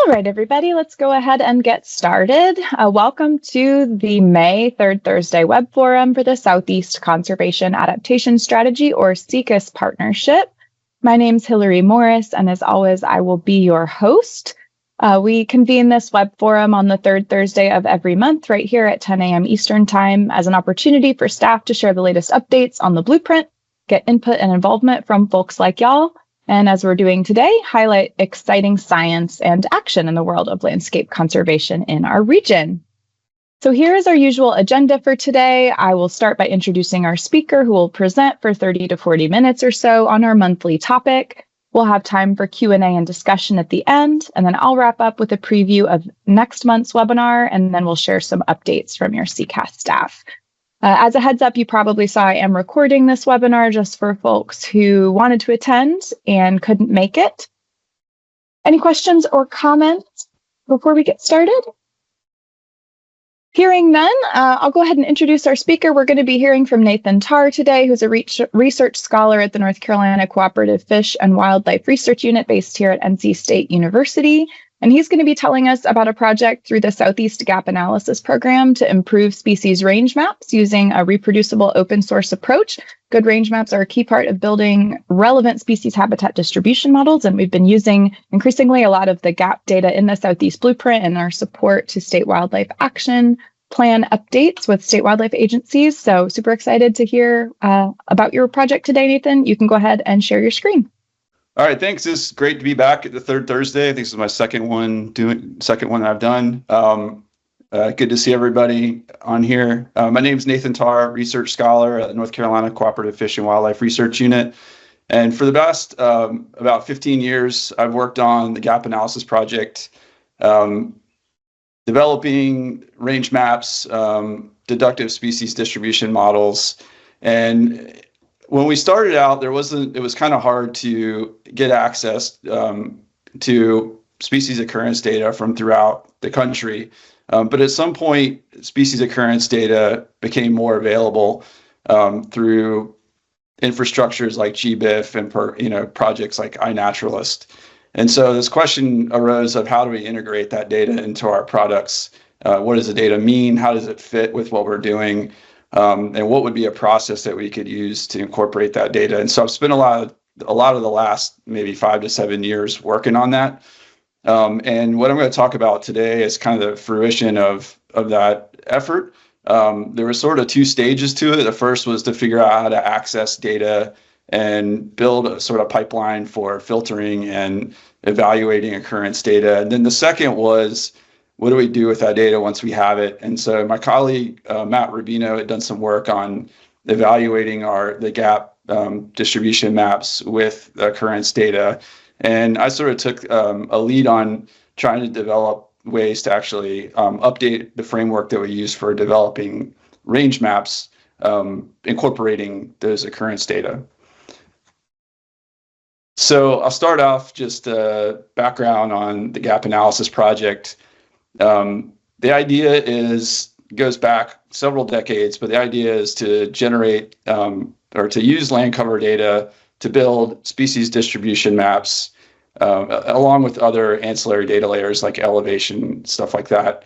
All right, everybody, let's go ahead and get started. Welcome to the May 3rd Thursday Web Forum for the Southeast Conservation Adaptation Strategy, or SECAS partnership. My name's Hillary Morris, and as always, I will be your host. We convene this web forum on the third Thursday of every month right here at 10 a.m. Eastern Time as an opportunity for staff to share the latest updates on the blueprint, get input and involvement from folks like y'all, and as we're doing today, highlight exciting science and action in the world of landscape conservation in our region. So here is our usual agenda for today. I will start by introducing our speaker who will present for 30 to 40 minutes or so on our monthly topic. We'll have time for Q&A and discussion at the end, and then I'll wrap up with a preview of next month's webinar, and then we'll share some updates from your SECAS staff. As a heads up, you probably saw I am recording this webinar just for folks who wanted to attend and couldn't make it. Any questions or comments before we get started? Hearing none, I'll go ahead and introduce our speaker. We're going to be hearing from Nathan Tarr today, who's a research scholar at the North Carolina Cooperative Fish and Wildlife Research Unit based here at NC State University. And he's going to be telling us about a project through the Southeast Gap Analysis Program to improve species range maps using a reproducible open source approach. Good range maps are a key part of building relevant species habitat distribution models, and we've been using increasingly a lot of the gap data in the Southeast Blueprint and our support to state wildlife action plan updates with state wildlife agencies. So super excited to hear about your project today, Nathan. You can go ahead and share your screen. All right, thanks. It's great to be back at the third Thursday. I think this is my second one that I've done. Good to see everybody on here. My name is Nathan Tarr, research scholar at the North Carolina Cooperative Fish and Wildlife Research Unit. And for the past about 15 years, I've worked on the Gap Analysis Project, developing range maps, deductive species distribution models, and when we started out, it was kind of hard to get access to species occurrence data from throughout the country. But at some point, species occurrence data became more available through infrastructures like GBIF and projects like iNaturalist. And so this question arose of how do we integrate that data into our products? What does the data mean? How does it fit with what we're doing? And what would be a process that we could use to incorporate that data? And so I've spent a lot of the last maybe 5 to 7 years working on that. And what I'm going to talk about today is kind of the fruition of that effort. There were sort of 2 stages to it. The first was to figure out how to access data and build a sort of pipeline for filtering and evaluating occurrence data. And then the second was, what do we do with that data once we have it? And so my colleague, Matt Rubino, had done some work on evaluating the gap distribution maps with occurrence data. And I sort of took a lead on trying to develop ways to actually update the framework that we use for developing range maps, incorporating those occurrence data. So I'll start off just background on the Gap Analysis Project. The idea goes back several decades, but the idea is to generate or to use land cover data to build species distribution maps, along with other ancillary data layers like elevation, stuff like that.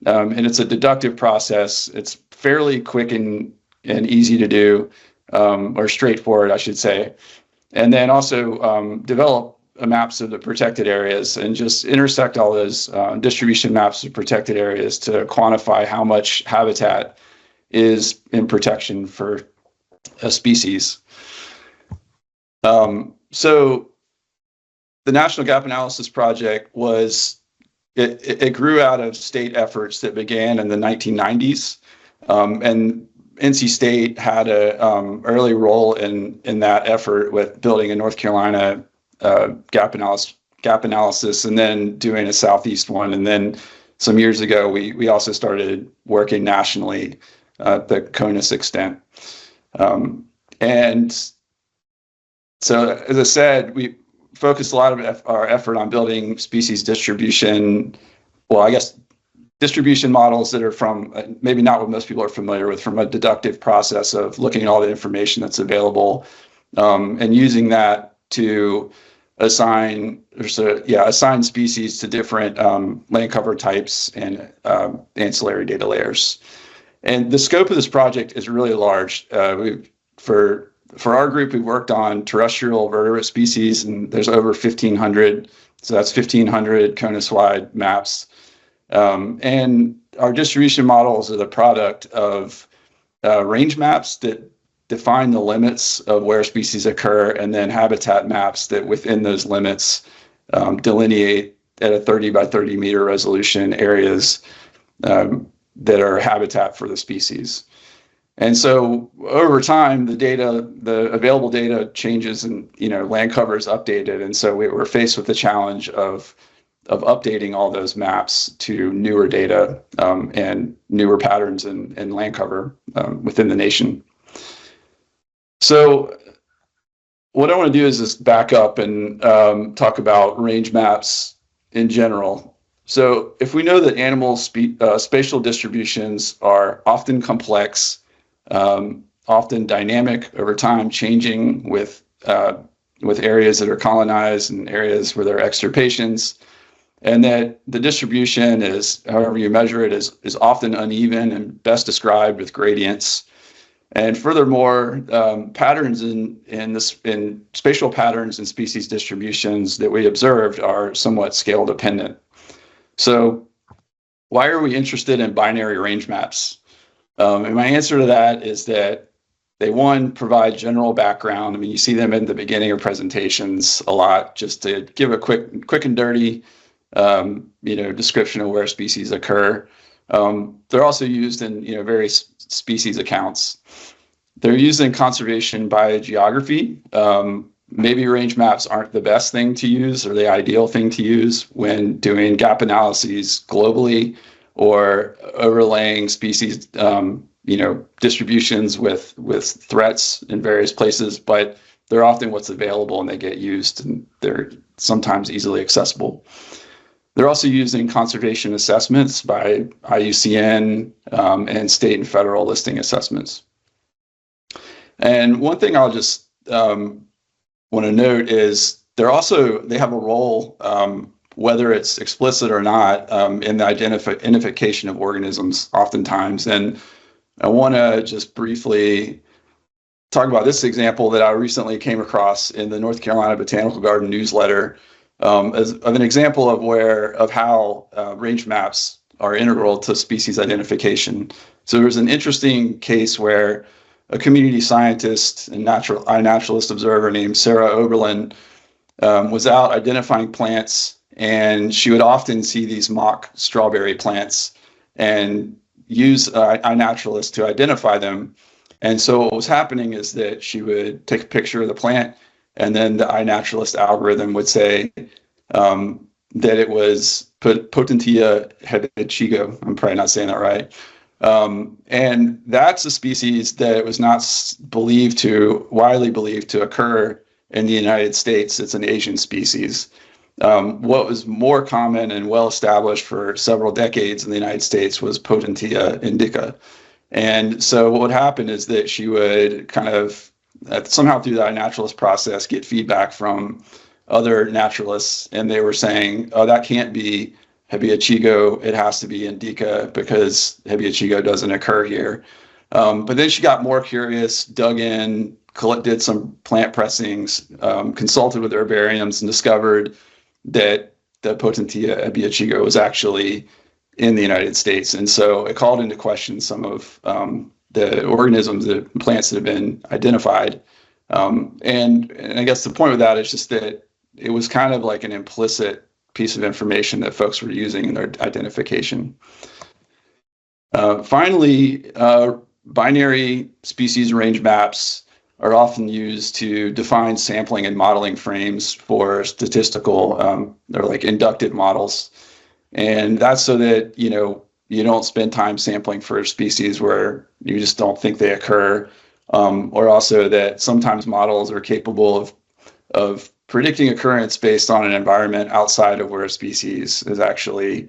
And it's a deductive process. It's fairly quick and easy to do, or straightforward, I should say. And then also develop maps of the protected areas and just intersect all those distribution maps of protected areas to quantify how much habitat is in protection for a species. So the National Gap Analysis Project it grew out of state efforts that began in the 1990s. And NC State had a early role in that effort with building a North Carolina gap analysis, and then doing a Southeast one. And then some years ago, we also started working nationally at the CONUS extent. And so, as I said, we focused a lot of our effort on building species distribution, distribution models that are from, maybe not what most people are familiar with, from a deductive process of looking at all the information that's available and using that to assign species to different land cover types and ancillary data layers. And the scope of this project is really large. For our group, we've worked on terrestrial vertebrate species, and there's over 1,500. So that's 1,500 CONUS-wide maps. And our distribution models are the product of range maps that define the limits of where species occur, and then habitat maps that within those limits delineate at a 30 by 30 meter resolution areas that are habitat for the species. And so over time, the available data changes, and land cover is updated. And so we were faced with the challenge of updating all those maps to newer data and newer patterns in land cover within the nation. So what I want to do is just back up and talk about range maps in general. So if we know that animal spatial distributions are often complex, often dynamic over time, changing with areas that are colonized and areas where there are extirpations, and that the distribution is, however you measure it, is often uneven and best described with gradients. And furthermore, patterns in spatial patterns and species distributions that we observed are somewhat scale dependent. So why are we interested in binary range maps? And my answer to that is that they, one, provide general background. I mean, you see them in the beginning of presentations a lot, just to give a quick and dirty, description of where species occur. They're also used in, various species accounts. They're used in conservation biogeography. Maybe range maps aren't the best thing to use or the ideal thing to use when doing gap analyses globally or overlaying species, distributions with threats in various places, but they're often what's available and they get used, and they're sometimes easily accessible. They're also used in conservation assessments by IUCN and state and federal listing assessments. And one thing I'll just want to note is they have a role, whether it's explicit or not, in the identification of organisms oftentimes. And I want to just briefly talk about this example that I recently came across in the North Carolina Botanical Garden newsletter as an example of how range maps are integral to species identification. So there's an interesting case where a community scientist and iNaturalist observer named Sarah Oberlin was out identifying plants, and she would often see these mock strawberry plants and use iNaturalist to identify them. And so what was happening is that she would take a picture of the plant, and then the iNaturalist algorithm would say that it was Potentia hebechigo. I'm probably not saying that right. And that's a species that was not widely believed to occur in the United States. It's an Asian species. What was more common and well established for several decades in the United States was Potentia indica. And so what would happen is that she would kind of somehow through the iNaturalist process get feedback from other naturalists, and they were saying, oh, that can't be hebechigo, it has to be indica because hebechigo doesn't occur here. But then she got more curious, dug in, did some plant pressings, consulted with herbariums, and discovered that the Potentia hebechigo was actually in the United States. And so it called into question some of the organisms, the plants that have been identified. And I guess the point of that is just that it was kind of like an implicit piece of information that folks were using in their identification. Finally, binary species range maps are often used to define sampling and modeling frames for statistical, they're like inductive models. And that's so that, you don't spend time sampling for species where you just don't think they occur, or also that sometimes models are capable of predicting occurrence based on an environment outside of where a species is actually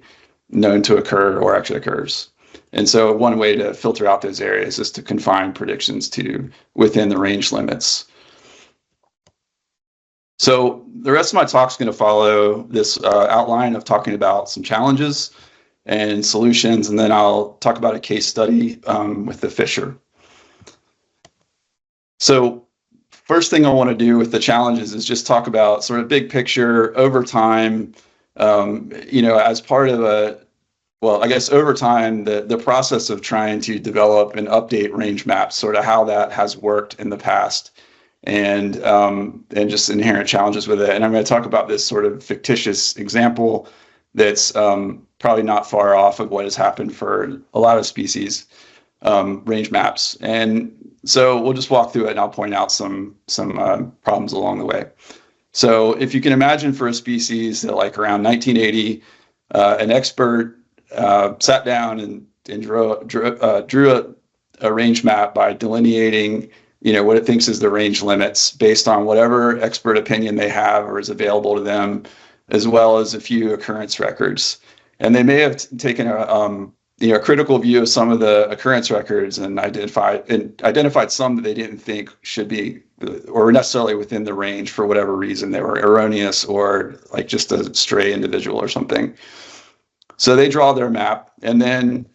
known to occur or actually occurs. And so one way to filter out those areas is to confine predictions to within the range limits. So the rest of my talk is going to follow this outline of talking about some challenges and solutions, and then I'll talk about a case study with the Fisher. So first thing I want to do with the challenges is just talk about sort of big picture over time, as part of I guess over time, the process of trying to develop and update range maps, sort of how that has worked in the past, and just inherent challenges with it. And I'm going to talk about this sort of fictitious example that's probably not far off of what has happened for a lot of species range maps. And so we'll just walk through it, and I'll point out some problems along the way. So if you can imagine for a species that, like, around 1980, an expert sat down and drew a range map by delineating what it thinks is the range limits based on whatever expert opinion they have or is available to them, as well as a few occurrence records. And they may have taken a critical view of some of the occurrence records and identified some that they didn't think should be or were necessarily within the range for whatever reason. They were erroneous or like just a stray individual or something. So they draw their map, and then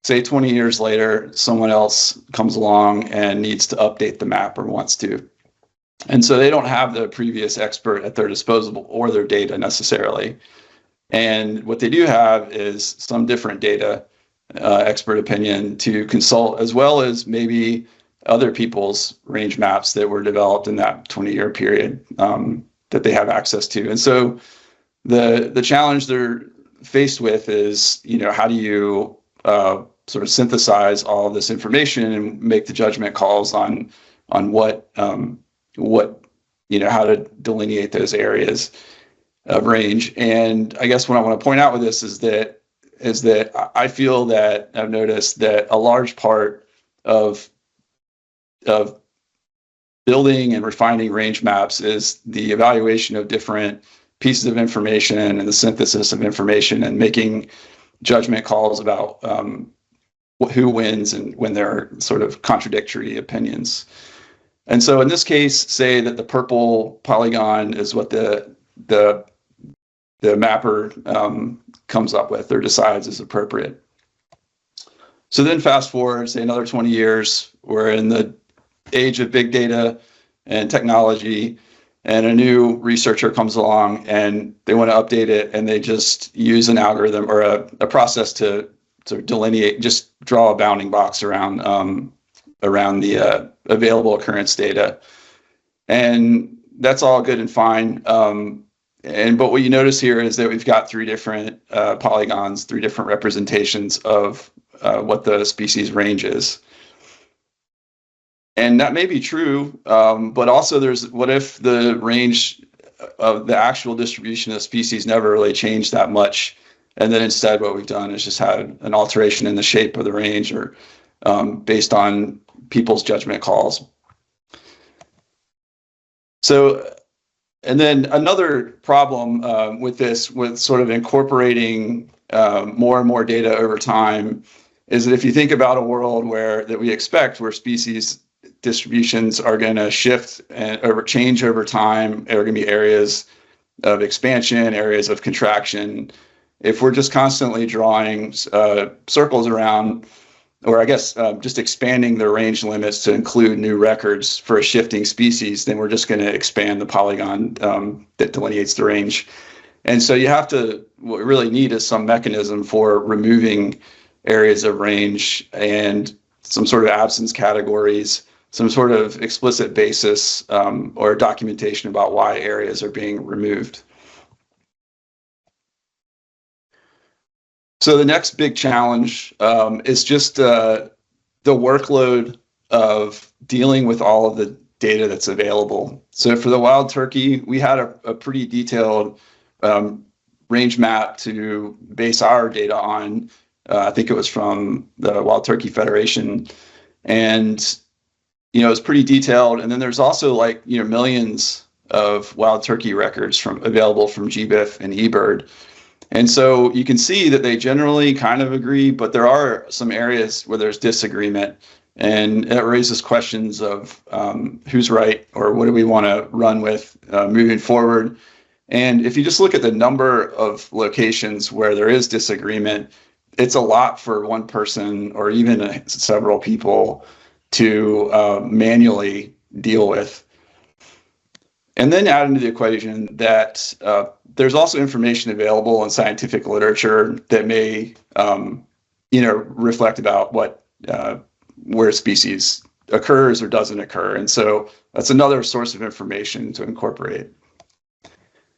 say 20 years later, someone else comes along and needs to update the map or wants to. And so they don't have the previous expert at their disposal or their data necessarily. And what they do have is some different data, expert opinion to consult, as well as maybe other people's range maps that were developed in that 20-year period that they have access to. And so the challenge they're faced with is, how do you sort of synthesize all of this information and make the judgment calls on what how to delineate those areas of range. And I guess what I want to point out with this is that I feel that I've noticed that a large part of building and refining range maps is the evaluation of different pieces of information and the synthesis of information and making judgment calls about who wins and when there are sort of contradictory opinions. And so in this case, say that the purple polygon is what the mapper comes up with or decides is appropriate. So then fast forward, say another 20 years, we're in the age of big data and technology, and a new researcher comes along and they want to update it, and they just use an algorithm or a process to delineate, just draw a bounding box around the available occurrence data. And that's all good and fine. But what you notice here is that we've got three different polygons, three different representations of what the species range is. And that may be true, but also what if the range of the actual distribution of species never really changed that much, and then instead what we've done is just had an alteration in the shape of the range or based on people's judgment calls. So, and then another problem with this, with sort of incorporating more and more data over time, is that if you think about a world that we expect, where species distributions are going to shift and change over time, there are going to be areas of expansion, areas of contraction. If we're just constantly drawing circles around, or I guess just expanding the range limits to include new records for a shifting species, then we're just going to expand the polygon that delineates the range. And so what we really need is some mechanism for removing areas of range and some sort of absence categories, some sort of explicit basis or documentation about why areas are being removed. So the next big challenge is just the workload of dealing with all of the data that's available. So for the wild turkey, we had a pretty detailed range map to base our data on. I think it was from the Wild Turkey Federation, and it's pretty detailed. And then there's also millions of wild turkey records available from GBIF and eBird. And so you can see that they generally kind of agree, but there are some areas where there's disagreement. And it raises questions of who's right, or what do we want to run with moving forward. And if you just look at the number of locations where there is disagreement, it's a lot for one person or even several people to manually deal with. And then add into the equation that there's also information available in scientific literature that may, reflect about what where a species occurs or doesn't occur. And so that's another source of information to incorporate.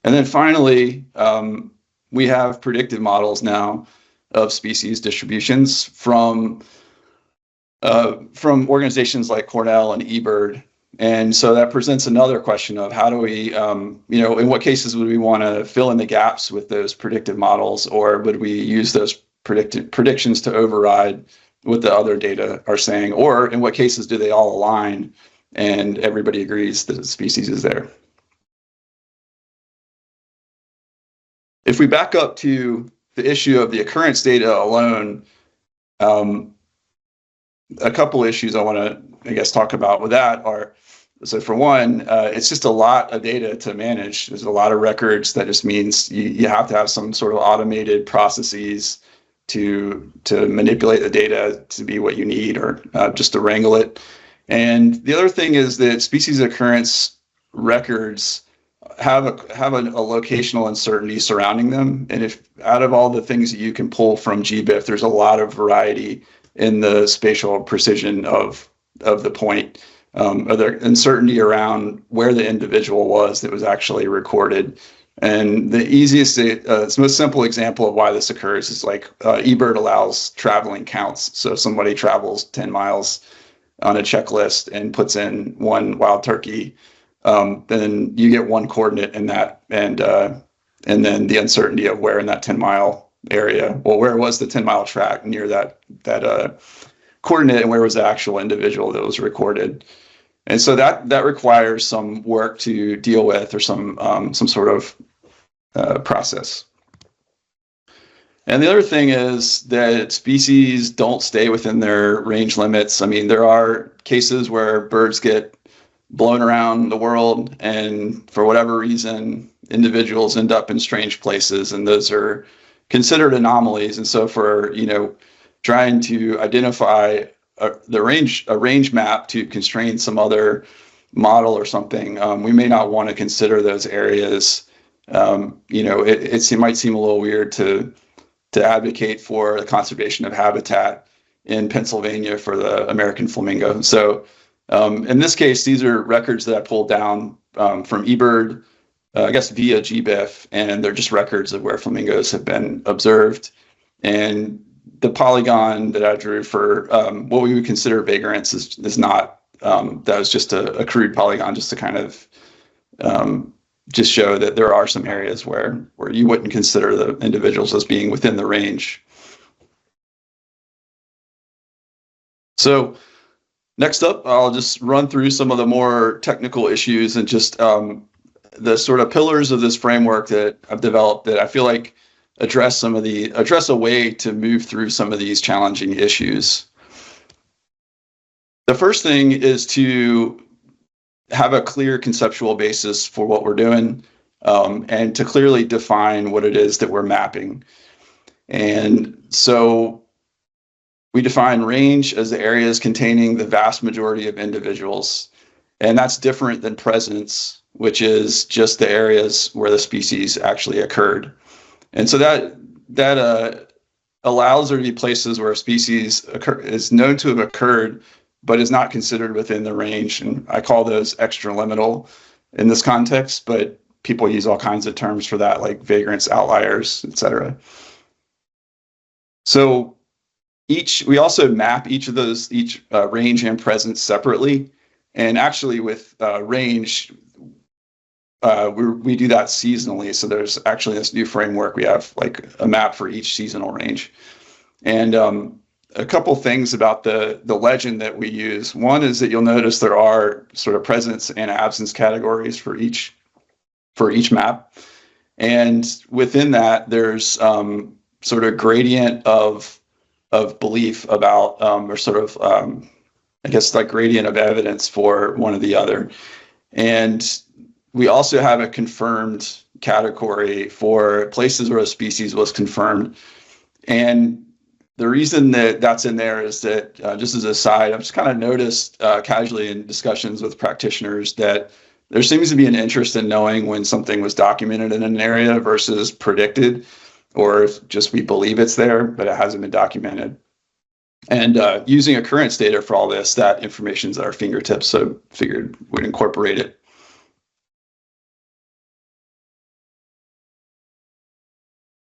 And then finally, we have predictive models now of species distributions from organizations like Cornell and eBird. And so that presents another question of how do we, in what cases would we want to fill in the gaps with those predictive models, or would we use those predictions to override what the other data are saying, or in what cases do they all align and everybody agrees that the species is there? If we back up to the issue of the occurrence data alone, a couple issues I want to, talk about with that are, so for one, it's just a lot of data to manage. There's a lot of records. That just means you have to have some sort of automated processes to manipulate the data to be what you need, or just to wrangle it. And the other thing is that species occurrence records have a locational uncertainty surrounding them. And if out of all the things that you can pull from GBIF, there's a lot of variety in the spatial precision of the point, or the uncertainty around where the individual was that was actually recorded. And the easiest, it's most simple example of why this occurs is like eBird allows traveling counts. So if somebody travels 10 miles on a checklist and puts in one wild turkey, then you get one coordinate in that, and then the uncertainty of where in that 10-mile area, well, where was the 10-mile track near that coordinate, and where was the actual individual that was recorded. And so that requires some work to deal with, or some sort of process. And the other thing is that species don't stay within their range limits. I mean, there are cases where birds get blown around the world, and for whatever reason, individuals end up in strange places, and those are considered anomalies. And so for, trying to identify a range map to constrain some other model or something, we may not want to consider those areas. It might seem a little weird to advocate for the conservation of habitat in Pennsylvania for the American flamingo. So in this case, these are records that I pulled down from eBird, via GBIF, and they're just records of where flamingos have been observed. And the polygon that I drew for what we would consider vagrants is not, that was just a crude polygon, just to kind of just show that there are some areas where you wouldn't consider the individuals as being within the range. So next up, I'll just run through some of the more technical issues and just the sort of pillars of this framework that I've developed that I feel like address a way to move through some of these challenging issues. The first thing is to have a clear conceptual basis for what we're doing, and to clearly define what it is that we're mapping. And so we define range as the areas containing the vast majority of individuals. And that's different than presence, which is just the areas where the species actually occurred. And so that allows there to be places where a species is known to have occurred, but is not considered within the range. And I call those extraliminal in this context, but people use all kinds of terms for that, like vagrants, outliers, etc. So we also map each range and presence separately. And actually with range, we do that seasonally. So there's actually this new framework. We have like a map for each seasonal range. And a couple things about the legend that we use. One is that you'll notice there are sort of presence and absence categories for each map. And within that, there's sort of gradient of belief about, or sort of I guess, like gradient of evidence for one or the other. And we also have a confirmed category for places where a species was confirmed. And the reason that that's in there is that, just as a side, I've just kind of noticed casually in discussions with practitioners that there seems to be an interest in knowing when something was documented in an area versus predicted, or if just we believe it's there, but it hasn't been documented. And using occurrence data for all this, that information's at our fingertips, so figured we'd incorporate it.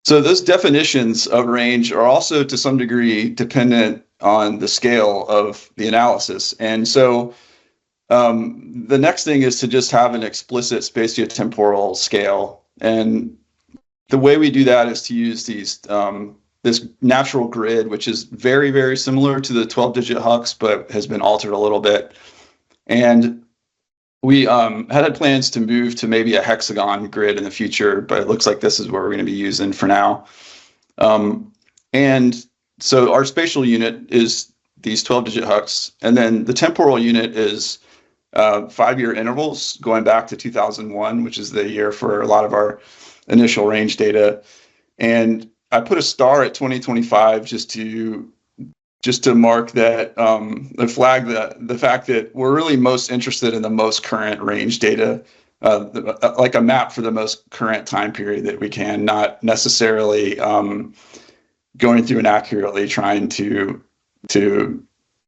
So those definitions of range are also to some degree dependent on the scale of the analysis. And so the next thing is to just have an explicit spatiotemporal scale. And the way we do that is to use these this natural grid, which is very, very similar to the 12-digit HUX, but has been altered a little bit. And we had plans to move to maybe a hexagon grid in the future, but it looks like this is what we're going to be using for now. And so our spatial unit is these 12-digit HUX, and then the temporal unit is 5-year intervals going back to 2001, which is the year for a lot of our initial range data. And I put a star at 2025 just to mark that, the flag the fact that we're really most interested in the most current range data, like a map for the most current time period that we can, not necessarily going through and accurately trying to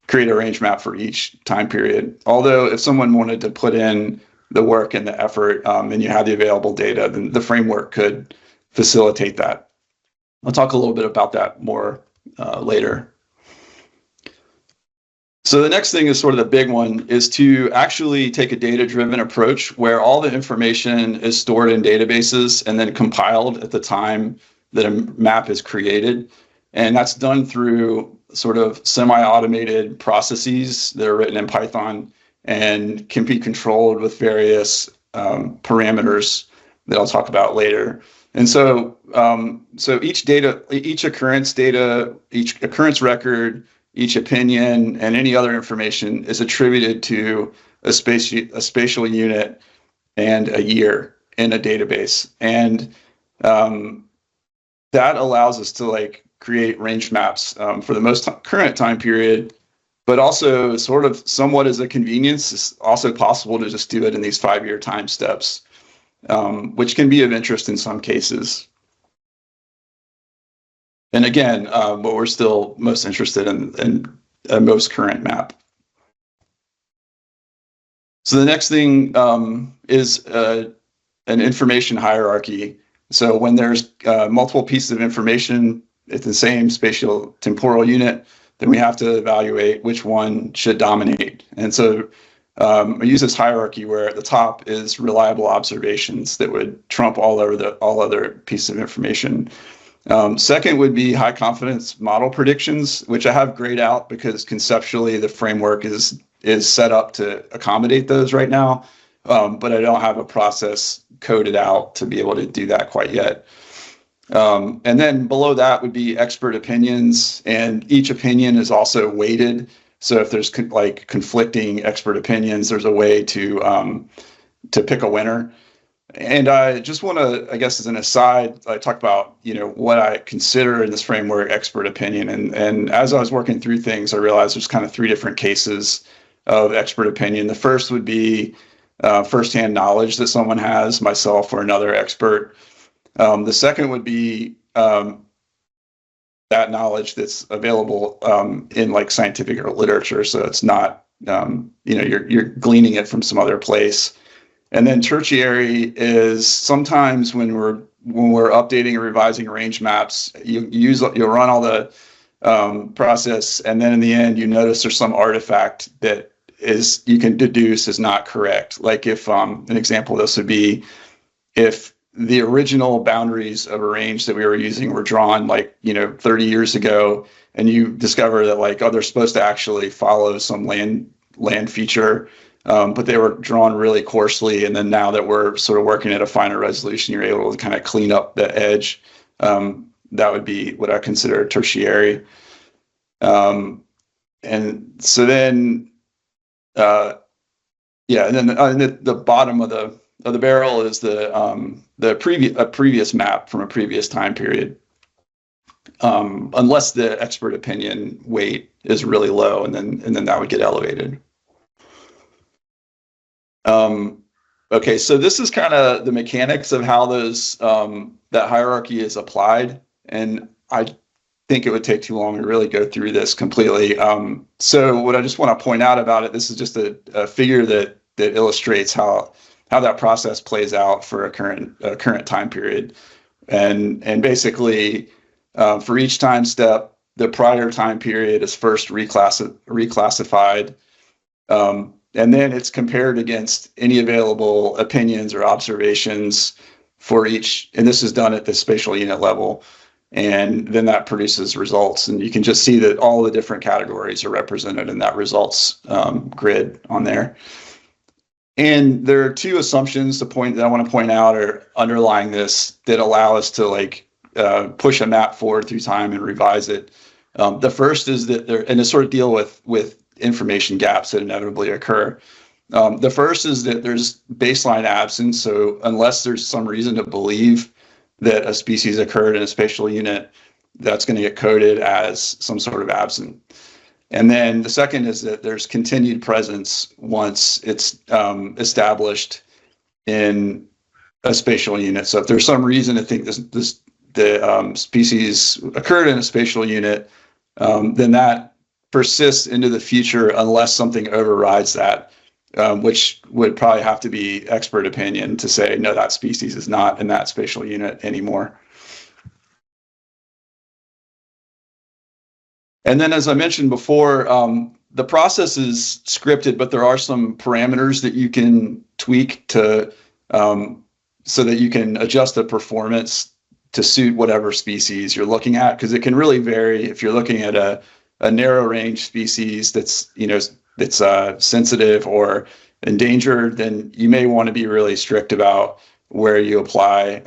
create a range map for each time period. Although if someone wanted to put in the work and the effort and you had the available data, then the framework could facilitate that. I'll talk a little bit about that more later. So the next thing is sort of the big one, is to actually take a data-driven approach where all the information is stored in databases and then compiled at the time that a map is created. And that's done through sort of semi-automated processes that are written in Python and can be controlled with various parameters that I'll talk about later. And so, each occurrence data, each occurrence record, each opinion, and any other information is attributed to a spatial unit and a year in a database. And that allows us to create range maps for the most current time period, but also sort of somewhat as a convenience, it's also possible to just do it in these 5-year time steps, which can be of interest in some cases. And again, but we're still most interested in a most current map. So the next thing is an information hierarchy. So when there's multiple pieces of information at the same spatial temporal unit, then we have to evaluate which one should dominate. And so I use this hierarchy where at the top is reliable observations that would trump all other pieces of information. Second would be high confidence model predictions, which I have grayed out because conceptually the framework is set up to accommodate those right now, but I don't have a process coded out to be able to do that quite yet. And then below that would be expert opinions, and each opinion is also weighted. So if there's conflicting expert opinions, there's a way to pick a winner. And I just want to, I guess as an aside, I talk about, what I consider in this framework expert opinion. And as I was working through things, I realized there's kind of 3 different cases of expert opinion. The first would be firsthand knowledge that someone has, myself or another expert. The second would be that knowledge that's available in scientific literature. So it's not, you're gleaning it from some other place. And then tertiary is sometimes when we're updating or revising range maps, you'll run all the process, and then in the end you notice there's some artifact that you can deduce is not correct. Like if an example of this would be if the original boundaries of a range that we were using were drawn 30 years ago, and you discover that they're supposed to actually follow some land feature. But they were drawn really coarsely, and then now that we're sort of working at a finer resolution, you're able to kind of clean up the edge. That would be what I consider tertiary. And so then Yeah, and then the bottom of the barrel is the previous map from a previous time period, unless the expert opinion weight is really low, and then that would get elevated. Okay, so this is kind of the mechanics of how those that hierarchy is applied, and I think it would take too long to really go through this completely. So what I just want to point out about it, this is just a figure that illustrates how that process plays out for a current time period, and basically for each time step, the prior time period is first reclassified, and then it's compared against any available opinions or observations for each, and this is done at the spatial unit level. And then that produces results, and you can just see that all the different categories are represented in that results grid on there. And there are two assumptions that I want to point out are underlying this that allow us to push a map forward through time and revise it. The first is that and to sort of deal with information gaps that inevitably occur. The first is that there's baseline absence, so unless there's some reason to believe that a species occurred in a spatial unit, that's going to get coded as some sort of absent. And then the second is that there's continued presence once it's established in a spatial unit. So if there's some reason to think the species occurred in a spatial unit, then that persists into the future unless something overrides that. Which would probably have to be expert opinion to say, no, that species is not in that spatial unit anymore. And then, as I mentioned before, the process is scripted, but there are some parameters that you can tweak to so that you can adjust the performance to suit whatever species you're looking at, because it can really vary. If you're looking at a narrow range species that's sensitive or endangered, then you may want to be really strict about where you apply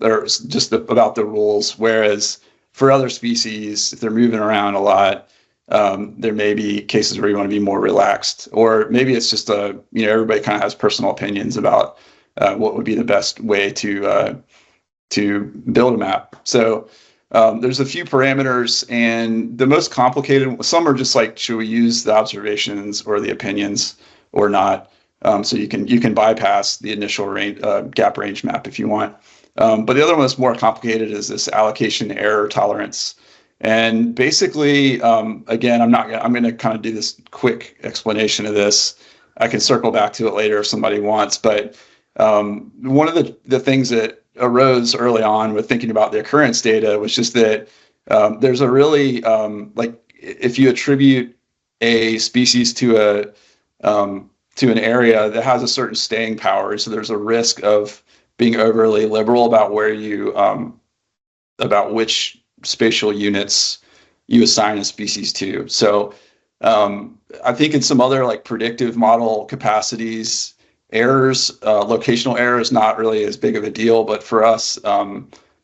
or just about the rules. Whereas for other species, if they're moving around a lot, there may be cases where you want to be more relaxed, or maybe it's just everybody kind of has personal opinions about what would be the best way to build a map. So there's a few parameters, and the most complicated, some are just like, should we use the observations or the opinions or not? So you can bypass the initial gap range map if you want. But the other one that's more complicated is this allocation error tolerance. And basically, again, I'm going to kind of do this quick explanation of this. I can circle back to it later if somebody wants. But one of the things that arose early on with thinking about the occurrence data was just that there's a really if you attribute a species to an area that has a certain staying power, so there's a risk of being overly liberal about where you about which spatial units you assign a species to. So I think in some other predictive model capacities, errors, locational error is not really as big of a deal, but for us,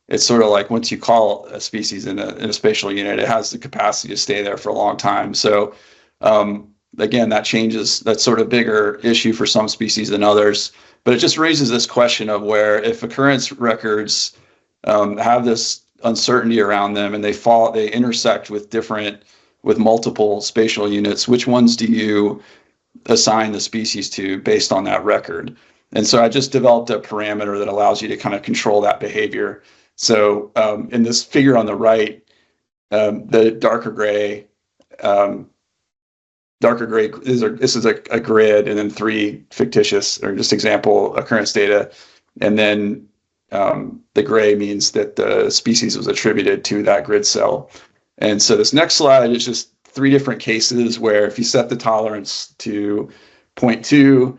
it's sort of like once you call a species in a spatial unit, it has the capacity to stay there for a long time. So again, that's sort of bigger issue for some species than others, but it just raises this question of where if occurrence records have this uncertainty around them and they intersect with multiple spatial units, which ones do you assign the species to based on that record? And so I just developed a parameter that allows you to kind of control that behavior. So in this figure on the right, the darker gray, this is a grid, and then 3 fictitious or just example occurrence data. And then the gray means that the species was attributed to that grid cell. And so this next slide is just 3 different cases where if you set the tolerance to 0.2,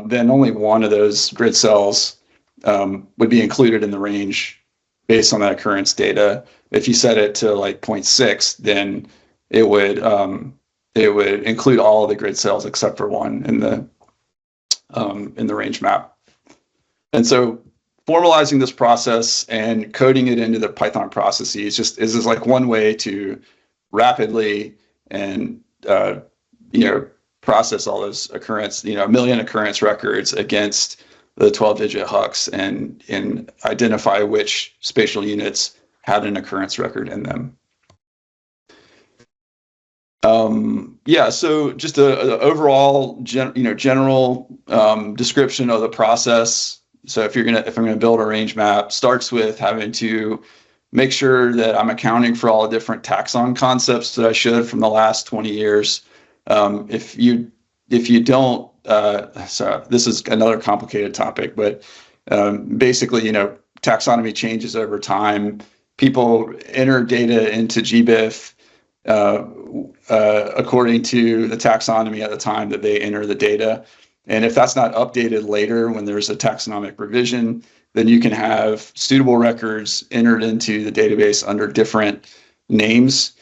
then only one of those grid cells would be included in the range based on that occurrence data. If you set it to 0.6, then it would include all of the grid cells except for one in the range map. And so formalizing this process and coding it into the Python processes is one way to rapidly and process all those occurrence, a million occurrence records against the 12-digit HUCs and identify which spatial units had an occurrence record in them. So just a overall general description of the process. So if I'm gonna build a range map, starts with having to make sure that I'm accounting for all the different taxon concepts that I should from the last 20 years. If you don't, so this is another complicated topic, but basically, taxonomy changes over time. People enter data into GBIF according to the taxonomy at the time that they enter the data. And if that's not updated later when there's a taxonomic revision, then you can have suitable records entered into the database under different names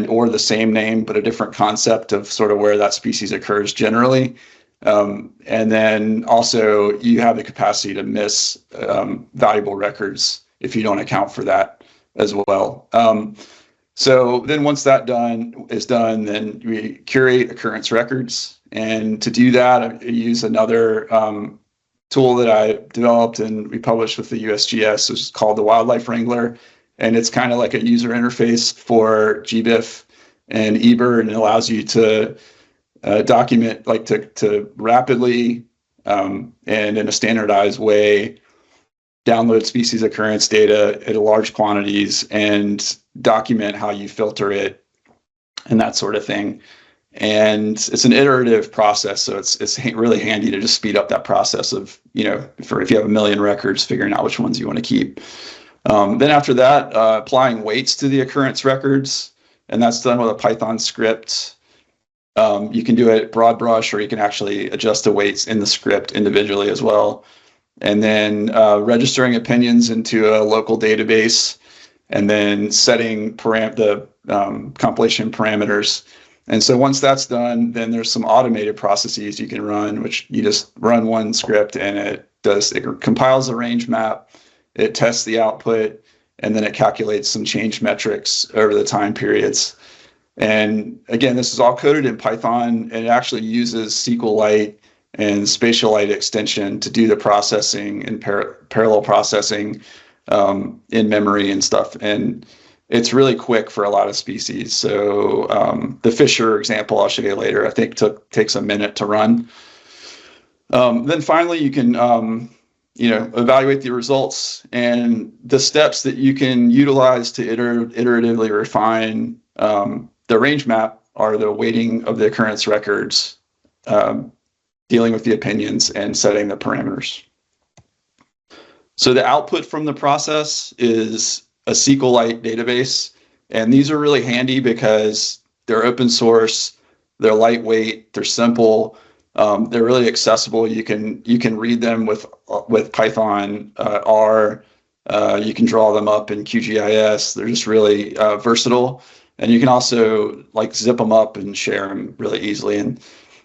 or the same name, but a different concept of sort of where that species occurs generally. And then also you have the capacity to miss valuable records if you don't account for that as well. So then once that is done, then we curate occurrence records. And to do that, I use another tool that I developed and we published with the USGS. It's called the Wildlife Wrangler. And it's kind of like a user interface for GBIF and EBER, and it allows you to document, like to rapidly and in a standardized way, download species occurrence data at large quantities and document how you filter it and that sort of thing. And it's an iterative process, so it's really handy to just speed up that process of, if you have a million records, figuring out which ones you want to keep. Then after that, applying weights to the occurrence records, and that's done with a Python script. You can do it broad brush, or you can actually adjust the weights in the script individually as well. And then registering opinions into a local database, and then setting the compilation parameters. And so once that's done, then there's some automated processes you can run, which you just run one script and it compiles a range map, it tests the output, and then it calculates some change metrics over the time periods. And again, this is all coded in Python, and it actually uses SQLite and Spatialite extension to do the processing and parallel processing in memory and stuff. And it's really quick for a lot of species. So the Fisher example I'll show you later, I think takes a minute to run. Then finally, you can evaluate the results, and the steps that you can utilize to iteratively refine the range map are the weighting of the occurrence records, dealing with the opinions, and setting the parameters. So the output from the process is a SQLite database, and these are really handy because they're open source, they're lightweight, they're simple, they're really accessible. You can read them with Python, R. You can draw them up in QGIS. They're just really versatile, and you can also zip them up and share them really easily. And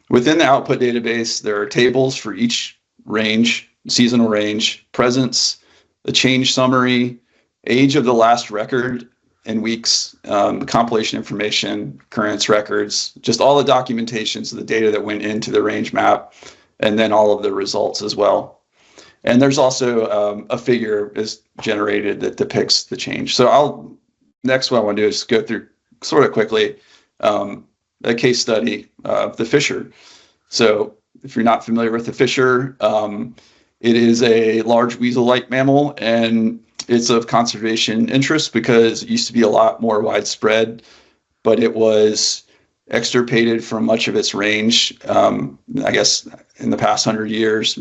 within the output database, there are tables for each range, seasonal range, presence, the change summary, age of the last record in weeks, compilation information, occurrence records, just all the documentations of the data that went into the range map, and then all of the results as well. And there's also a figure is generated that depicts the change. So next what I want to do is go through sort of quickly a case study of the Fisher. So if you're not familiar with the Fisher, it is a large weasel-like mammal, and it's of conservation interest because it used to be a lot more widespread, but it was extirpated from much of its range, I guess, in the past 100 years,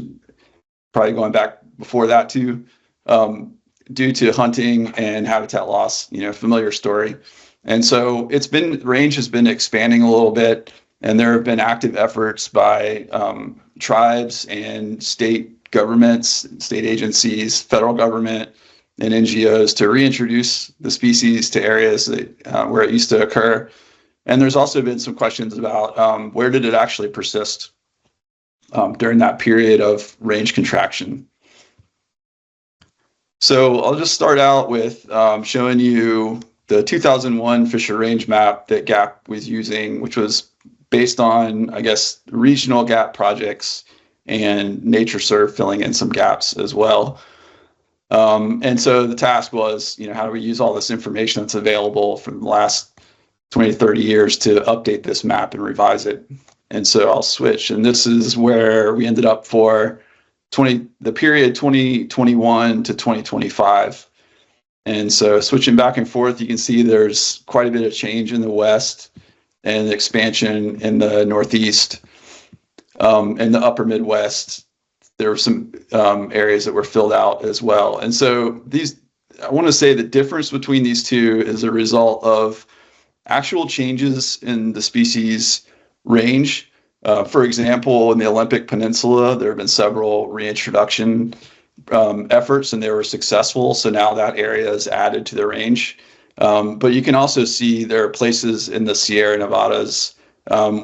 probably going back before that too, due to hunting and habitat loss, familiar story. And so range has been expanding a little bit, and there have been active efforts by tribes and state governments, state agencies, federal government, and NGOs to reintroduce the species to areas where it used to occur. And there's also been some questions about where did it actually persist during that period of range contraction. So I'll just start out with showing you the 2001 Fisher range map that GAP was using, which was based on, I guess, regional gap projects and NatureServe filling in some gaps as well. And so the task was, how do we use all this information that's available from the last 20, 30 years to update this map and revise it? And so I'll switch. And this is where we ended up for the period 2021 to 2025. And so switching back and forth, you can see there's quite a bit of change in the West and expansion in the Northeast. In the upper Midwest, there were some areas that were filled out as well. And so I want to say the difference between these two is a result of actual changes in the species range. For example, in the Olympic Peninsula, there have been several reintroduction efforts, and they were successful. So now that area is added to the range. But you can also see there are places in the Sierra Nevadas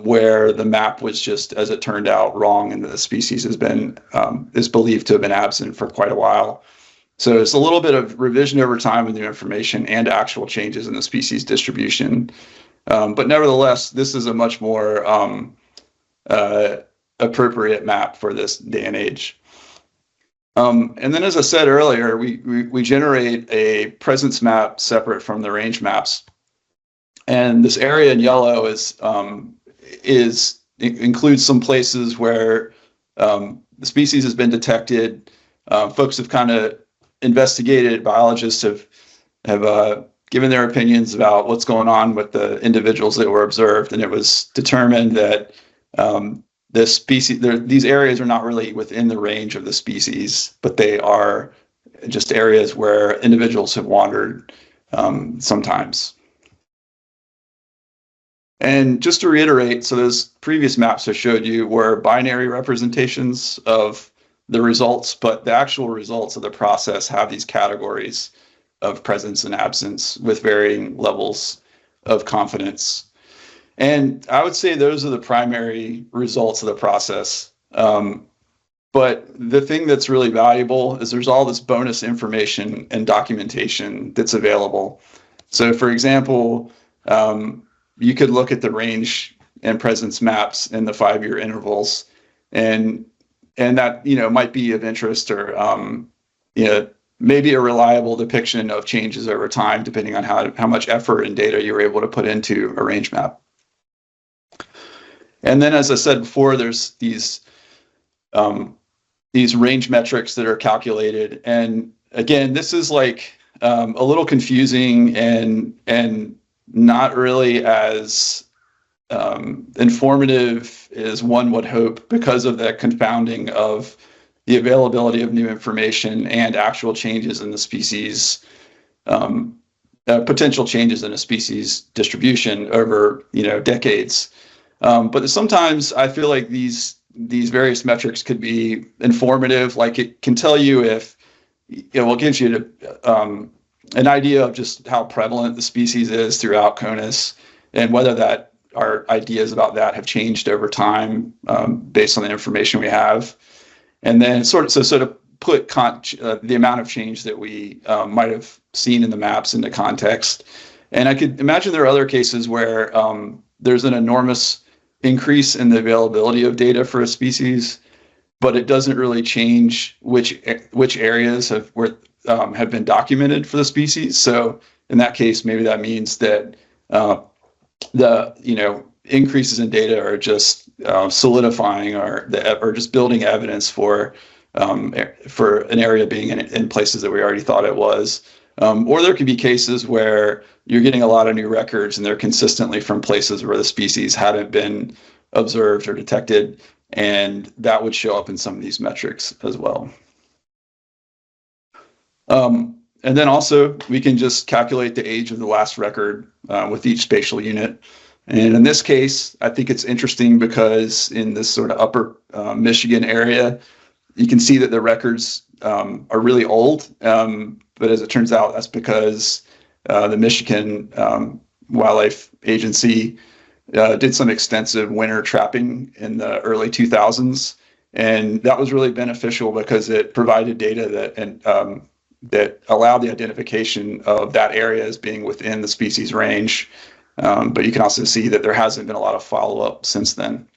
where the map was just, as it turned out, wrong, and the species is believed to have been absent for quite a while. So it's a little bit of revision over time with new information and actual changes in the species distribution. But nevertheless, this is a much more appropriate map for this day and age. And then, as I said earlier, we generate a presence map separate from the range maps. And this area in yellow includes some places where the species has been detected. Folks have kind of investigated. Biologists have given their opinions about what's going on with the individuals that were observed, and it was determined that these areas are not really within the range of the species, but they are just areas where individuals have wandered sometimes. And just to reiterate, so those previous maps I showed you were binary representations of the results, but the actual results of the process have these categories of presence and absence with varying levels of confidence. And I would say those are the primary results of the process. But the thing that's really valuable is there's all this bonus information and documentation that's available. So for example, you could look at the range and presence maps in the 5-year intervals, and that might be of interest, or maybe a reliable depiction of changes over time, depending on how much effort and data you're able to put into a range map. And then, as I said before, there's these range metrics that are calculated. And again, this is like a little confusing and not really as informative as one would hope, because of the confounding of the availability of new information and actual changes in the species, potential changes in a species distribution over decades. But sometimes I feel like these various metrics could be informative. Like, it can tell you if it gives you an idea of just how prevalent the species is throughout CONUS, and whether our ideas about that have changed over time based on the information we have. And then sort of put the amount of change that we might have seen in the maps into context. And I could imagine there are other cases where there's an enormous increase in the availability of data for a species, but it doesn't really change which areas have been documented for the species. So in that case, maybe that means that the increases in data are just solidifying or just building evidence for an area being in places that we already thought it was. Or there could be cases where you're getting a lot of new records and they're consistently from places where the species hadn't been observed or detected, and that would show up in some of these metrics as well. And then also we can just calculate the age of the last record with each spatial unit. And in this case, I think it's interesting because in this sort of upper Michigan area, you can see that the records are really old. But as it turns out, that's because the Michigan Wildlife Agency did some extensive winter trapping in the early 2000s. And that was really beneficial because it provided data that allowed the identification of that area as being within the species range. But you can also see that there hasn't been a lot of follow-up since then.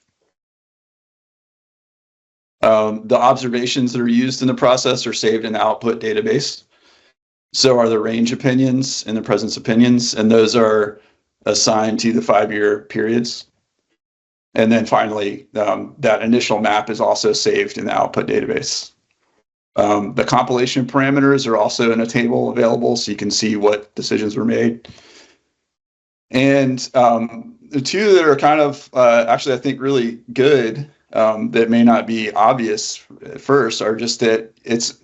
The observations that are used in the process are saved in the output database. So are the range opinions and the presence opinions, and those are assigned to the 5-year periods. And then finally, that initial map is also saved in the output database. The compilation parameters are also in a table available, so you can see what decisions were made. And the two that are kind of actually, I think, really good that may not be obvious at first are just that it's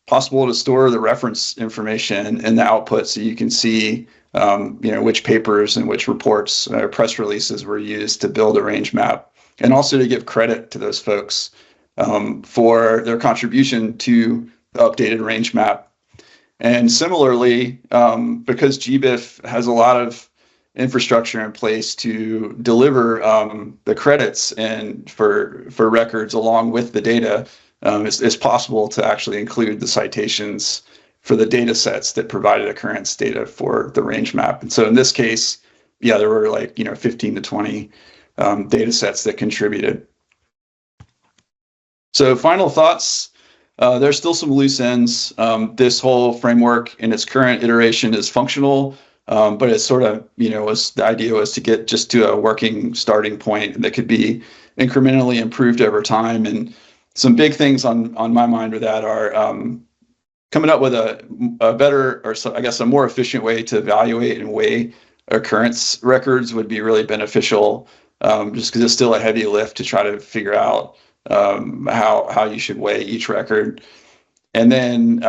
possible to store the reference information in the output, so you can see which papers and which reports, press releases were used to build a range map, and also to give credit to those folks for their contribution to the updated range map. And similarly, because GBIF has a lot of infrastructure in place to deliver the credits and for records along with the data, it's possible to actually include the citations for the data sets that provided occurrence data for the range map. And so in this case, yeah, there were 15 to 20 data sets that contributed. So final thoughts, there's still some loose ends. This whole framework in its current iteration is functional, but it's sort of, the idea was to get just to a working starting point that could be incrementally improved over time. And some big things on my mind with that are coming up with a better, or I guess a more efficient way to evaluate and weigh occurrence records would be really beneficial, just because it's still a heavy lift to try to figure out how you should weigh each record. And then,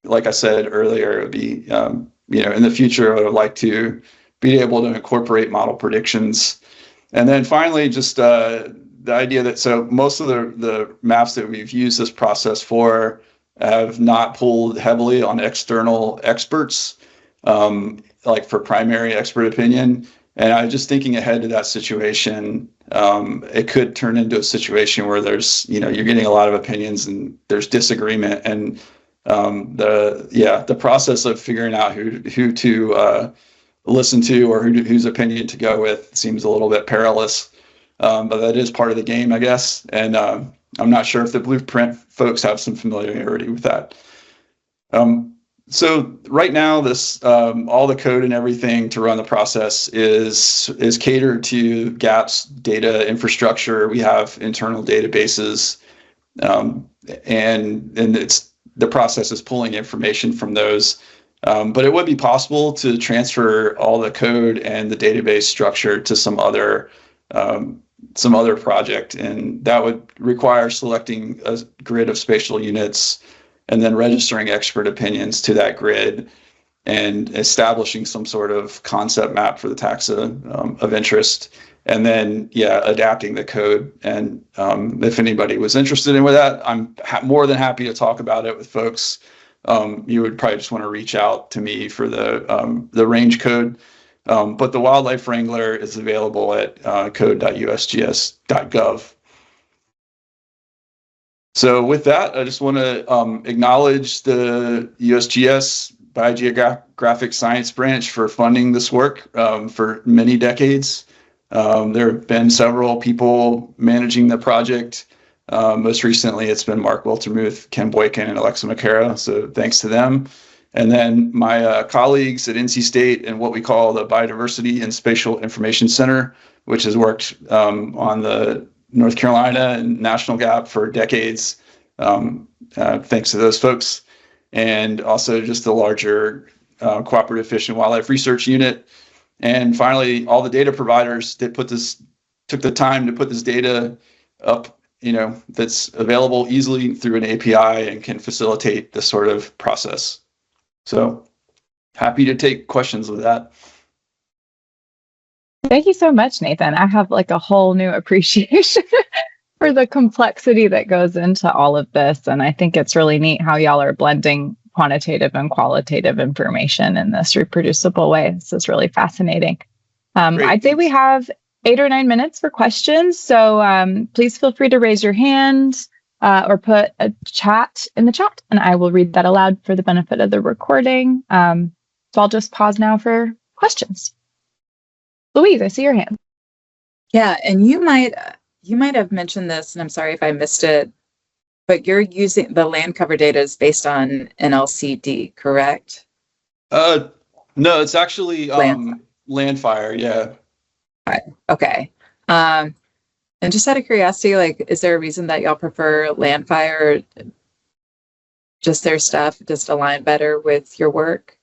like I said earlier, it would be, in the future, I would like to be able to incorporate model predictions. And then finally, just the idea that, so most of the maps that we've used this process for have not pulled heavily on external experts, like for primary expert opinion. And I'm just thinking ahead to that situation. It could turn into a situation where there's, you're getting a lot of opinions and there's disagreement, and the process of figuring out who to listen to or whose opinion to go with seems a little bit perilous. But that is part of the game, I guess. And I'm not sure if the Blueprint folks have some familiarity with that. So right now, this all the code and everything to run the process is catered to GAP's data infrastructure. We have internal databases, and it's the process is pulling information from those. But it would be possible to transfer all the code and the database structure to some other project, and that would require selecting a grid of spatial units and then registering expert opinions to that grid and establishing some sort of concept map for the taxa of interest, and then adapting the code. And if anybody was interested in that, I'm more than happy to talk about it with folks. You would probably just want to reach out to me for the range code. But the Wildlife Wrangler is available at code.usgs.gov. So with that, I just want to acknowledge the USGS Biogeographic Science Branch for funding this work for many decades. There have been several people managing the project. Most recently, it's been Mark Wiltermuth, Ken Boykin, and Alexa McCara, so thanks to them. And then my colleagues at NC State and what we call the Biodiversity and Spatial Information Center, which has worked on the North Carolina and National GAP for decades, thanks to those folks. And also just the larger Cooperative Fish and Wildlife Research Unit. And finally, all the data providers that took the time to put this data up, that's available easily through an API and can facilitate this sort of process. So happy to take questions with that. Thank you so much, Nathan. I have a whole new appreciation for the complexity that goes into all of this. And I think it's really neat how y'all are blending quantitative and qualitative information in this reproducible way. This is really fascinating. I'd say we have 8 or 9 minutes for questions. So please feel free to raise your hand or put a chat in the chat, and I will read that aloud for the benefit of the recording. So I'll just pause now for questions. Louise, I see your hand. Yeah, and you might have mentioned this, and I'm sorry if I missed it, but you're using the land cover data is based on an LCD, correct? No, it's actually Landfire. Yeah. Okay. And just out of curiosity, like, is there a reason that y'all prefer Landfire? Just their stuff just align better with your work?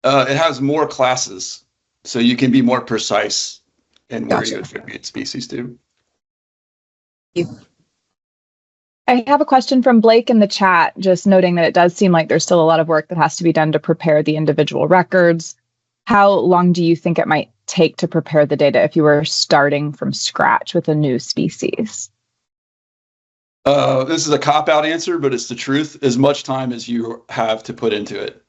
It has more classes, so you can be more precise in where Gotcha. you attribute species to. I have a question from Blake in the chat, just noting that it does seem like there's still a lot of work that has to be done to prepare the individual records. How long do you think it might take to prepare the data if you were starting from scratch with a new species? This is a cop-out answer, but it's the truth. As much time as you have to put into it.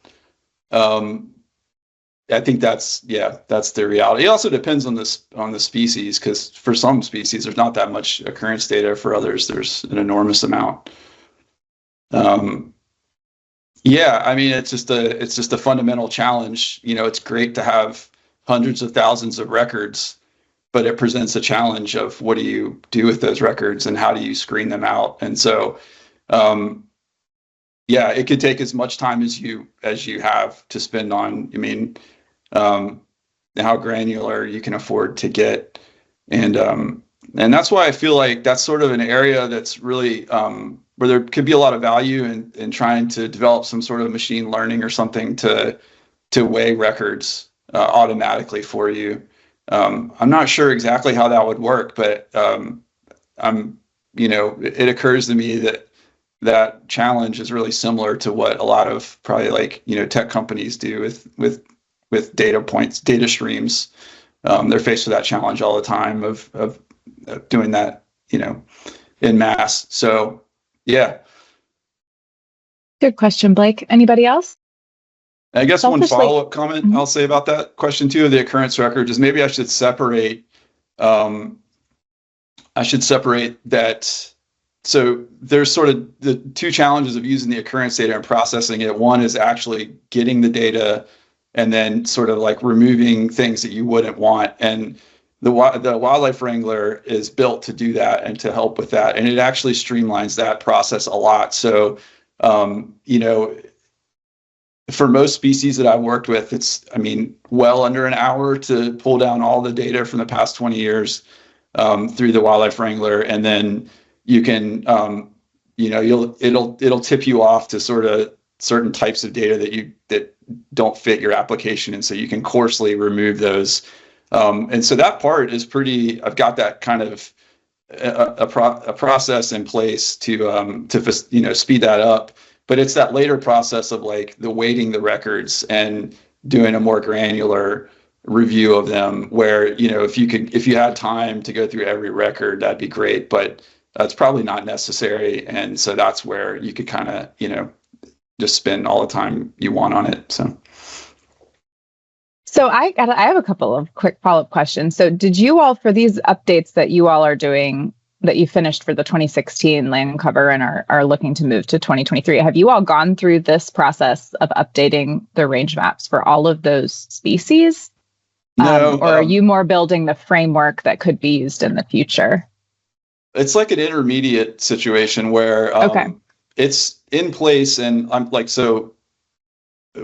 I think that's the reality. It also depends on the species, because for some species there's not that much occurrence data. For others, there's an enormous amount. Yeah, I mean, it's just a fundamental challenge. You know, it's great to have hundreds of thousands of records, but it presents a challenge of what do you do with those records and how do you screen them out? And so, yeah, it could take as much time as you have to spend on, I mean, how granular you can afford to get. And that's why I feel like that's sort of an area that's really, where there could be a lot of value in trying to develop some sort of machine learning or something to weigh records automatically for you. I'm not sure exactly how that would work, but it occurs to me that challenge is really similar to what a lot of probably like, tech companies do with data points, data streams. They're faced with that challenge all the time of doing that, in mass. So, yeah. Good question, Blake. Anybody else? I guess one follow-up comment I'll say about that question too, of the occurrence record, is maybe I should separate that. So there's sort of the two challenges of using the occurrence data and processing it. One is actually getting the data and then sort of like removing things that you wouldn't want. And the Wildlife Wrangler is built to do that and to help with that. And it actually streamlines that process a lot. So, for most species that I've worked with, it's, well under an hour to pull down all the data from the past 20 years through the Wildlife Wrangler. And then you can, it'll tip you off to sort of certain types of data that don't fit your application. And so you can coarsely remove those. And so that part is I've got that kind of a process in place to speed that up. But it's that later process of like the weighting the records and doing a more granular review of them, where, if you had time to go through every record, that'd be great, but that's probably not necessary. And so that's where you could kind of, just spend all the time you want on it. So I have a couple of quick follow-up questions. So did you all, for these updates that you all are doing, that you finished for the 2016 land cover and are looking to move to 2023, have you all gone through this process of updating the range maps for all of those species? No. Or are you more building the framework that could be used in the future? It's like an intermediate situation where it's in place, and I'm like, so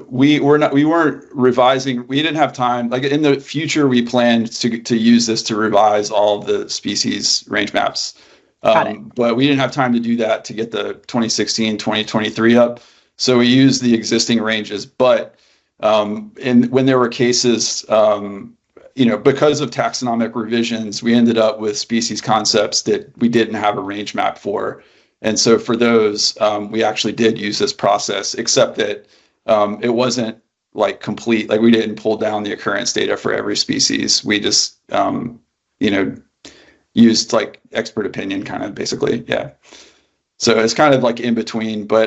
we weren't revising. We didn't have time. Like in the future, we planned to use this to revise all of the species range maps. But we didn't have time to do that to get the 2016, 2023 up. So we used the existing ranges. But when there were cases, because of taxonomic revisions, we ended up with species concepts that we didn't have a range map for. And so for those, we actually did use this process, except that it wasn't like complete, like we didn't pull down the occurrence data for every species. We just, used like expert opinion kind of basically. Yeah. So it's kind of like in between, but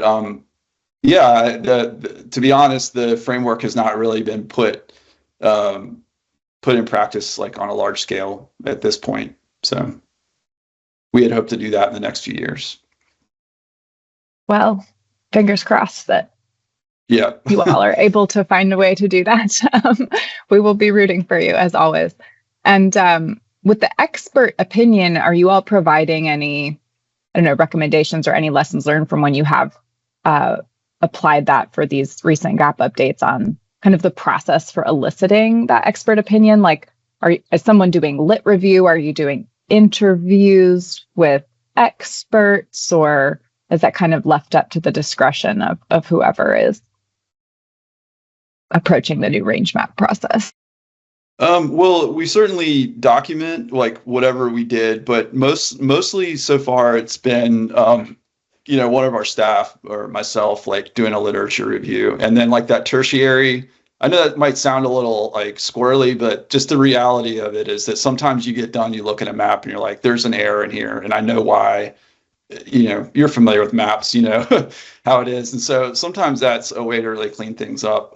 to be honest, the framework has not really been put in practice like on a large scale at this point. So we had hoped to do that in the next few years. Well, fingers crossed that you all are able to find a way to do that. We will be rooting for you as always. And with the expert opinion, are you all providing any, I don't know, recommendations or any lessons learned from when you have applied that for these recent gap updates on kind of the process for eliciting that expert opinion? Like, is someone doing lit review? Are you doing interviews with experts, or is that kind of left up to the discretion of whoever is approaching the new range map process? Well, we certainly document like whatever we did, but mostly so far it's been, one of our staff or myself, like doing a literature review. And then like that tertiary, I know that might sound a little like squirrely, but just the reality of it is that sometimes you get done, you look at a map and you're like, there's an error in here. And I know why, you're familiar with maps, how it is. And so sometimes that's a way to really clean things up.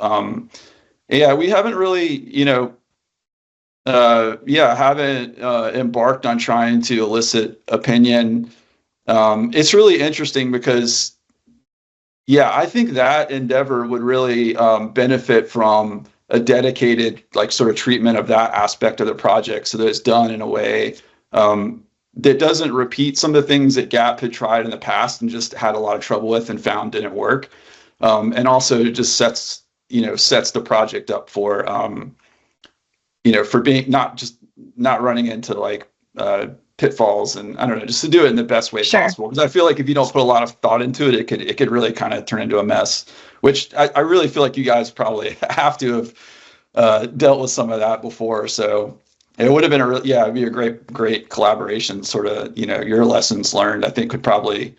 Yeah, we haven't really, haven't embarked on trying to elicit opinion. It's really interesting because, I think that endeavor would really benefit from a dedicated, like, sort of treatment of that aspect of the project, so that it's done in a way that doesn't repeat some of the things that GAP had tried in the past and just had a lot of trouble with and found didn't work, and also just sets the project up for for being not running into like pitfalls, and I don't know, just to do it in the best way possible. Because I feel like if you don't put a lot of thought into it, it could really kind of turn into a mess, which I really feel like you guys probably have to have dealt with some of that before. So it would have been it'd be a great collaboration, sort of, your lessons learned, I think, could probably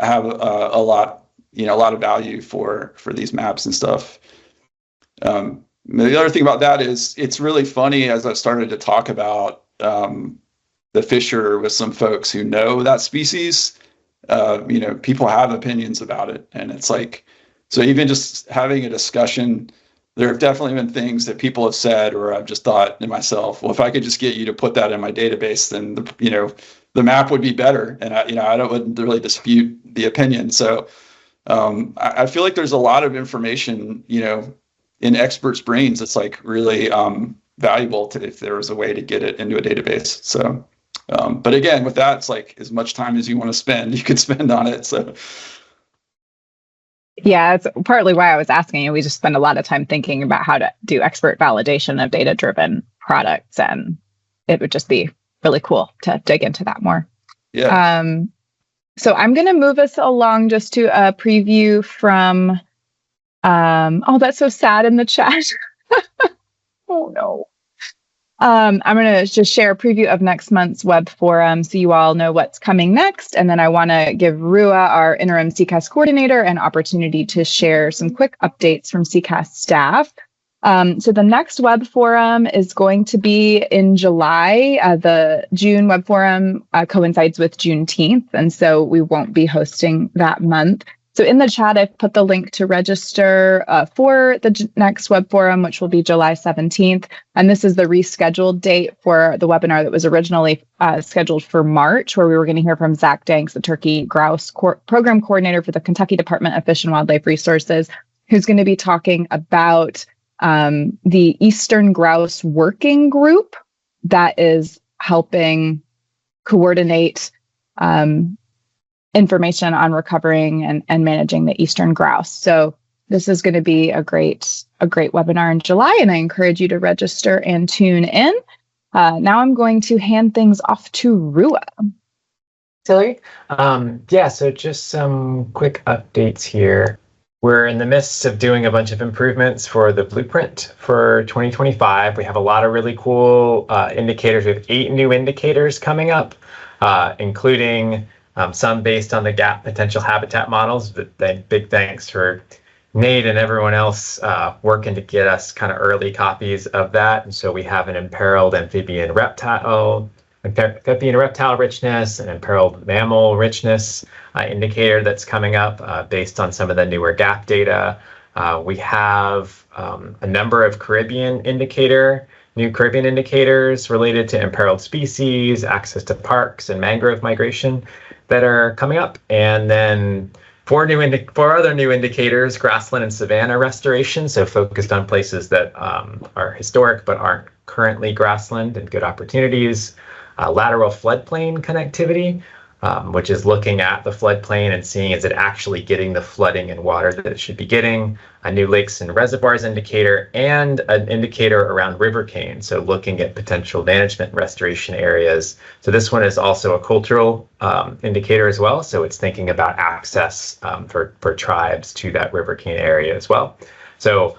have a lot of value for these maps and stuff. The other thing about that is it's really funny as I've started to talk about the Fisher with some folks who know that species, people have opinions about it. And it's like, so even just having a discussion, there have definitely been things that people have said, or I've just thought to myself, well, if I could just get you to put that in my database, then the map would be better. And I wouldn't really dispute the opinion. So I feel like there's a lot of information, in experts' brains. It's like really valuable if there was a way to get it into a database. So, but again, with that, it's like as much time as you want to spend, you could spend on it. So. Yeah, it's partly why I was asking you. We just spend a lot of time thinking about how to do expert validation of data-driven products, and it would just be really cool to dig into that more. Yeah. So I'm going to move us along just to a preview from. Oh, that's so sad in the chat. Oh no. I'm going to just share a preview of next month's web forum so you all know what's coming next. And then I want to give Rua, our interim SECAS coordinator, an opportunity to share some quick updates from SECAS staff. So the next web forum is going to be in July. The June web forum coincides with Juneteenth, and so we won't be hosting that month. So in the chat, I've put the link to register for the next web forum, which will be July 17th. And this is the rescheduled date for the webinar that was originally scheduled for March, where we were going to hear from Zach Danks, the turkey grouse program coordinator for the Kentucky Department of Fish and Wildlife Resources, who's going to be talking about the Eastern Grouse Working Group that is helping coordinate information on recovering and managing the eastern grouse. So this is going to be a great webinar in July, and I encourage you to register and tune in. Now I'm going to hand things off to Rua. Hillary? So just some quick updates here. We're in the midst of doing a bunch of improvements for the blueprint for 2025. We have a lot of really cool indicators. We have 8 new indicators coming up, including some based on the GAP potential habitat models. But big thanks for Nate and everyone else working to get us kind of early copies of that. And so we have an imperiled amphibian reptile richness and imperiled mammal richness indicator that's coming up based on some of the newer GAP data. We have a number of new Caribbean indicators related to imperiled species, access to parks, and mangrove migration that are coming up. And then 4 other new indicators, grassland and savanna restoration, so focused on places that are historic but aren't currently grassland and good opportunities. Lateral floodplain connectivity, which is looking at the floodplain and seeing is it actually getting the flooding and water that it should be getting. A new lakes and reservoirs indicator, and an indicator around river cane, so looking at potential management and restoration areas. So this one is also a cultural indicator as well, so it's thinking about access for tribes to that river cane area as well. So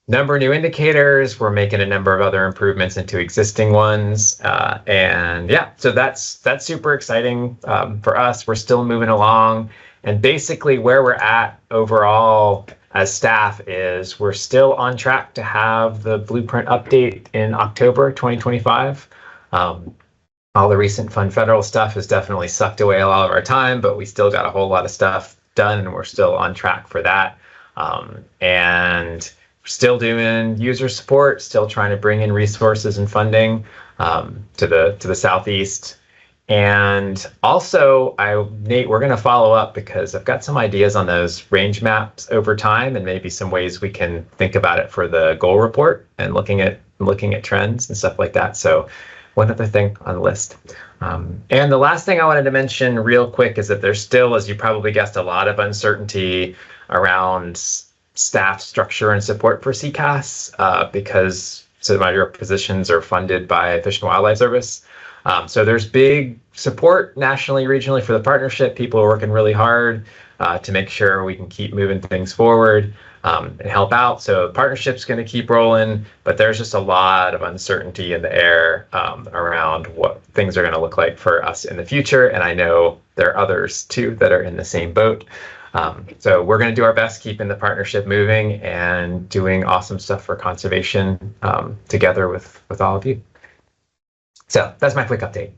number of new indicators, we're making a number of other improvements into existing ones. And yeah, so that's super exciting for us. We're still moving along. And basically where we're at overall as staff is we're still on track to have the blueprint update in October 2025. All the recent fun federal stuff has definitely sucked away a lot of our time, but we still got a whole lot of stuff done and we're still on track for that. And still doing user support, still trying to bring in resources and funding to the Southeast. And also, Nate, we're going to follow up because I've got some ideas on those range maps over time and maybe some ways we can think about it for the goal report and looking at trends and stuff like that. So one other thing on the list. And the last thing I wanted to mention real quick is that there's still, as you probably guessed, a lot of uncertainty around staff structure and support for SECAS because some of your positions are funded by Fish and Wildlife Service. So there's big support nationally, regionally for the partnership. People are working really hard to make sure we can keep moving things forward and help out. So the partnership's going to keep rolling, but there's just a lot of uncertainty in the air around what things are going to look like for us in the future. And I know there are others too that are in the same boat. So we're going to do our best keeping the partnership moving and doing awesome stuff for conservation together with all of you. So that's my quick update.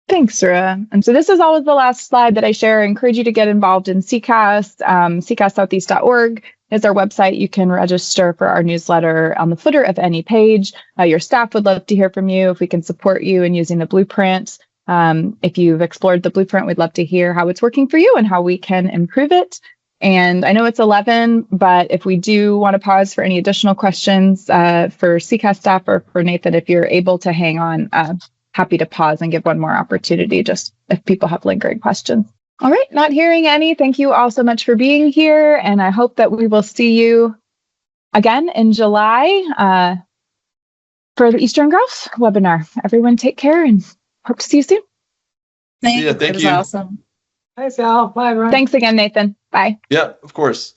Thanks, Sarah. And so this is always the last slide that I share. I encourage you to get involved in SECAS. SECASsoutheast.org is our website. You can register for our newsletter on the footer of any page. Your staff would love to hear from you if we can support you in using the blueprint. If you've explored the blueprint, we'd love to hear how it's working for you and how we can improve it. And I know it's 11, but if we do want to pause for any additional questions for SECAS staff or for Nathan, if you're able to hang on, happy to pause and give one more opportunity just if people have lingering questions. All right, not hearing any. Thank you all so much for being here. And I hope that we will see you again in July for the Eastern Growth webinar. Everyone take care and hope to see you soon. Thank you. That was awesome. Thanks, Al. Bye, everyone. Thanks again, Nathan. Bye. Yeah, of course.